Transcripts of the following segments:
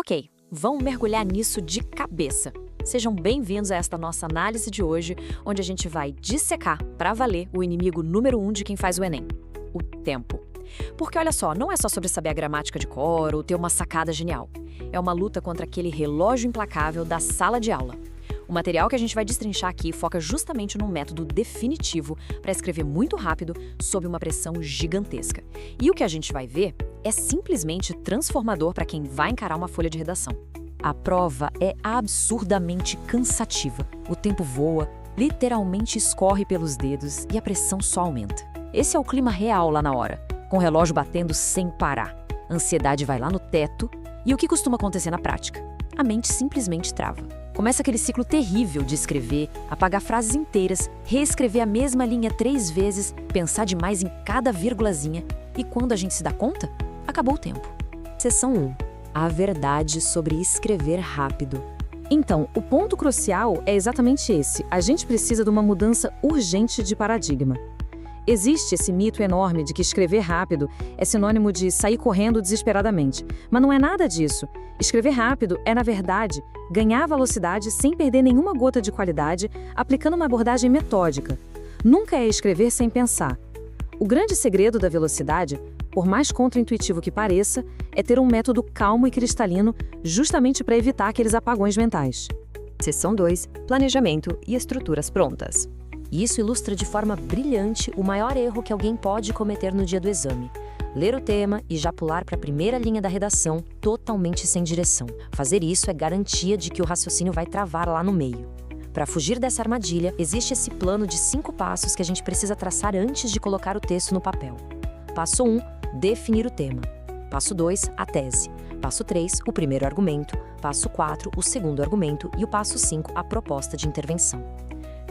Ok, vamos mergulhar nisso de cabeça. Sejam bem-vindos a esta nossa análise de hoje, onde a gente vai dissecar, para valer, o inimigo número 1 de quem faz o Enem: o tempo. Porque olha só, não é só sobre saber a gramática de cor ou ter uma sacada genial. É uma luta contra aquele relógio implacável da sala de aula. O material que a gente vai destrinchar aqui foca justamente num método definitivo para escrever muito rápido sob uma pressão gigantesca. E o que a gente vai ver é simplesmente transformador para quem vai encarar uma folha de redação. A prova é absurdamente cansativa. O tempo voa, literalmente escorre pelos dedos e a pressão só aumenta. Esse é o clima real lá na hora, com o relógio batendo sem parar. A ansiedade vai lá no teto e o que costuma acontecer na prática? A mente simplesmente trava. Começa aquele ciclo terrível de escrever, apagar frases inteiras, reescrever a mesma linha 3 vezes, pensar demais em cada vírgulazinha e quando a gente se dá conta, acabou o tempo. Seção 1. A verdade sobre escrever rápido. Então, o ponto crucial é exatamente esse. A gente precisa de uma mudança urgente de paradigma. Existe esse mito enorme de que escrever rápido é sinônimo de sair correndo desesperadamente. Mas não é nada disso. Escrever rápido é, na verdade, ganhar velocidade sem perder nenhuma gota de qualidade, aplicando uma abordagem metódica. Nunca é escrever sem pensar. O grande segredo da velocidade, por mais contraintuitivo que pareça, é ter um método calmo e cristalino, justamente para evitar aqueles apagões mentais. Seção 2. Planejamento e estruturas prontas. E isso ilustra de forma brilhante o maior erro que alguém pode cometer no dia do exame: ler o tema e já pular para a primeira linha da redação, totalmente sem direção. Fazer isso é garantia de que o raciocínio vai travar lá no meio. Para fugir dessa armadilha, existe esse plano de 5 passos que a gente precisa traçar antes de colocar o texto no papel. Passo 1, definir o tema. Passo 2, a tese. Passo 3, o primeiro argumento. Passo 4, o segundo argumento. E o passo 5, a proposta de intervenção.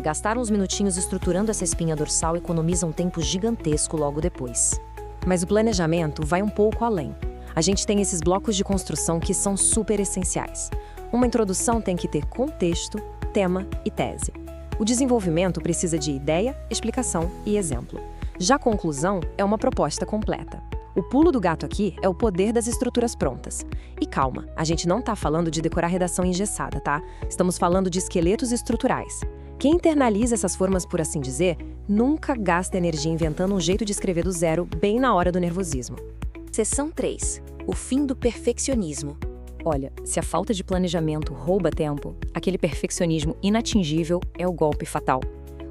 Gastar uns minutinhos estruturando essa espinha dorsal economiza um tempo gigantesco logo depois. Mas o planejamento vai um pouco além. A gente tem esses blocos de construção que são super essenciais. Uma introdução tem que ter contexto, tema e tese. O desenvolvimento precisa de ideia, explicação e exemplo. Já a conclusão é uma proposta completa. O pulo do gato aqui é o poder das estruturas prontas. E calma, a gente não está falando de decorar redação engessada, tá? Estamos falando de esqueletos estruturais. Quem internaliza essas formas, por assim dizer, nunca gasta energia inventando um jeito de escrever do zero bem na hora do nervosismo. Seção 3. O fim do perfeccionismo. Olha, se a falta de planejamento rouba tempo, aquele perfeccionismo inatingível é o golpe fatal.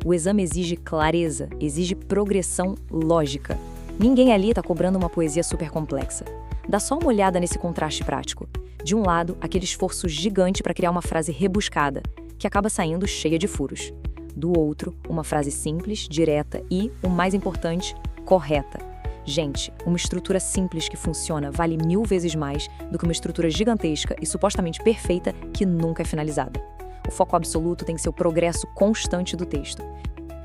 O exame exige clareza, exige progressão lógica. Ninguém ali está cobrando uma poesia super complexa. Dá só uma olhada nesse contraste prático. De um lado, aquele esforço gigante para criar uma frase rebuscada, que acaba saindo cheia de furos. Do outro, uma frase simples, direta e, o mais importante, correta. Gente, uma estrutura simples que funciona vale 1000 vezes mais do que uma estrutura gigantesca e supostamente perfeita que nunca é finalizada. O foco absoluto tem que ser o progresso constante do texto.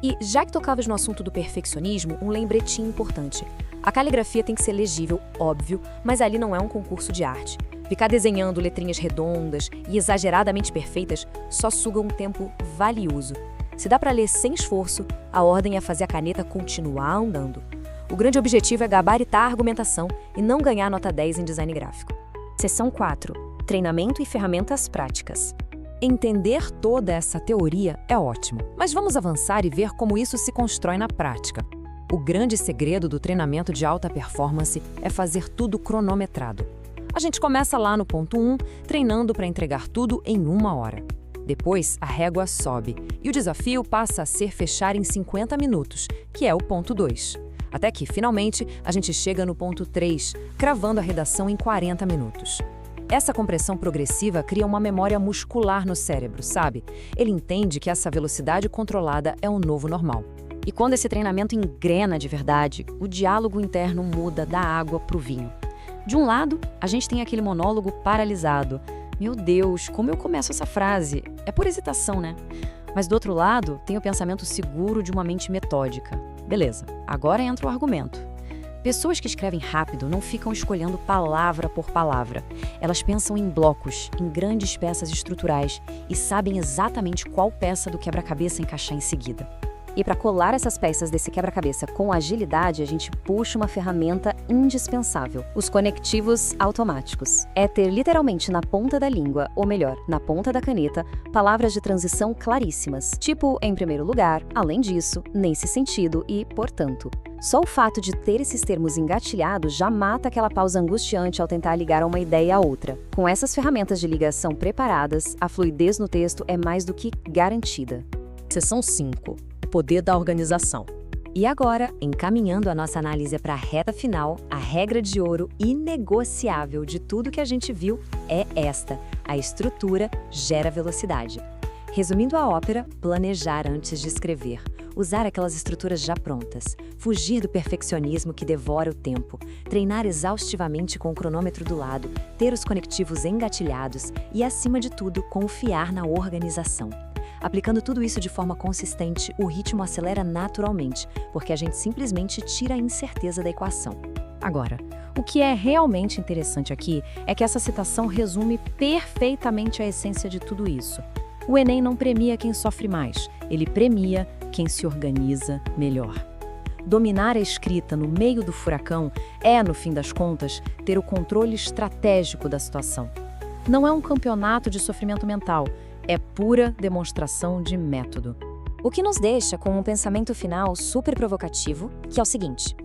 E, já que tocavas no assunto do perfeccionismo, um lembretinho importante. A caligrafia tem que ser legível, óbvio, mas ali não é um concurso de arte. Ficar desenhando letrinhas redondas e exageradamente perfeitas só suga um tempo valioso. Se dá para ler sem esforço, a ordem é fazer a caneta continuar andando. O grande objetivo é gabaritar a argumentação e não ganhar nota 10 em design gráfico. Seção 4. Treinamento e ferramentas práticas. Entender toda essa teoria é ótimo, mas vamos avançar e ver como isso se constrói na prática. O grande segredo do treinamento de alta performance é fazer tudo cronometrado. A gente começa lá no ponto 1, treinando para entregar tudo em 1 hora. Depois, a régua sobe e o desafio passa a ser fechar em 50 minutos, que é o ponto 2. Até que, finalmente, a gente chega no ponto 3, cravando a redação em 40 minutos. Essa compressão progressiva cria uma memória muscular no cérebro, sabe? Ele entende que essa velocidade controlada é o novo normal. E quando esse treinamento engrena de verdade, o diálogo interno muda da água para o vinho. De um lado, a gente tem aquele monólogo paralisado. Meu Deus, como eu começo essa frase? É por hesitação, né? Mas do outro lado, tem o pensamento seguro de uma mente metódica. Beleza, agora entra o argumento. Pessoas que escrevem rápido não ficam escolhendo palavra por palavra. Elas pensam em blocos, em grandes peças estruturais e sabem exatamente qual peça do quebra-cabeça encaixar em seguida. E para colar essas peças desse quebra-cabeça com agilidade, a gente puxa uma ferramenta indispensável: os conectivos automáticos. É ter literalmente na ponta da língua, ou melhor, na ponta da caneta, palavras de transição claríssimas, tipo em primeiro lugar, além disso, nesse sentido e portanto. Só o fato de ter esses termos engatilhados já mata aquela pausa angustiante ao tentar ligar uma ideia a outra. Com essas ferramentas de ligação preparadas, a fluidez no texto é mais do que garantida. Seção 5. O poder da organização. E agora, encaminhando a nossa análise para a reta final, a regra de ouro inegociável de tudo que a gente viu é esta: a estrutura gera velocidade. Resumindo a ópera, planejar antes de escrever, usar aquelas estruturas já prontas, fugir do perfeccionismo que devora o tempo, treinar exaustivamente com o cronômetro do lado, ter os conectivos engatilhados e, acima de tudo, confiar na organização. Aplicando tudo isso de forma consistente, o ritmo acelera naturalmente, porque a gente simplesmente tira a incerteza da equação. Agora, o que é realmente interessante aqui é que essa citação resume perfeitamente a essência de tudo isso. O Enem não premia quem sofre mais, ele premia quem se organiza melhor. Dominar a escrita no meio do furacão é, no fim das contas, ter o controle estratégico da situação. Não é um campeonato de sofrimento mental, é pura demonstração de método. O que nos deixa com um pensamento final super provocativo, que é o seguinte: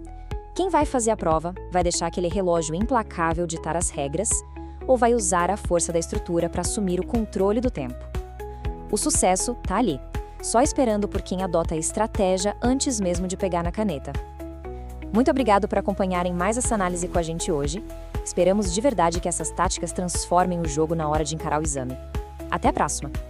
quem vai fazer a prova vai deixar aquele relógio implacável ditar as regras ou vai usar a força da estrutura para assumir o controle do tempo? O sucesso tá ali, só esperando por quem adota a estratégia antes mesmo de pegar na caneta. Muito obrigado por acompanharem mais essa análise com a gente hoje. Esperamos de verdade que essas táticas transformem o jogo na hora de encarar o exame. Até a próxima!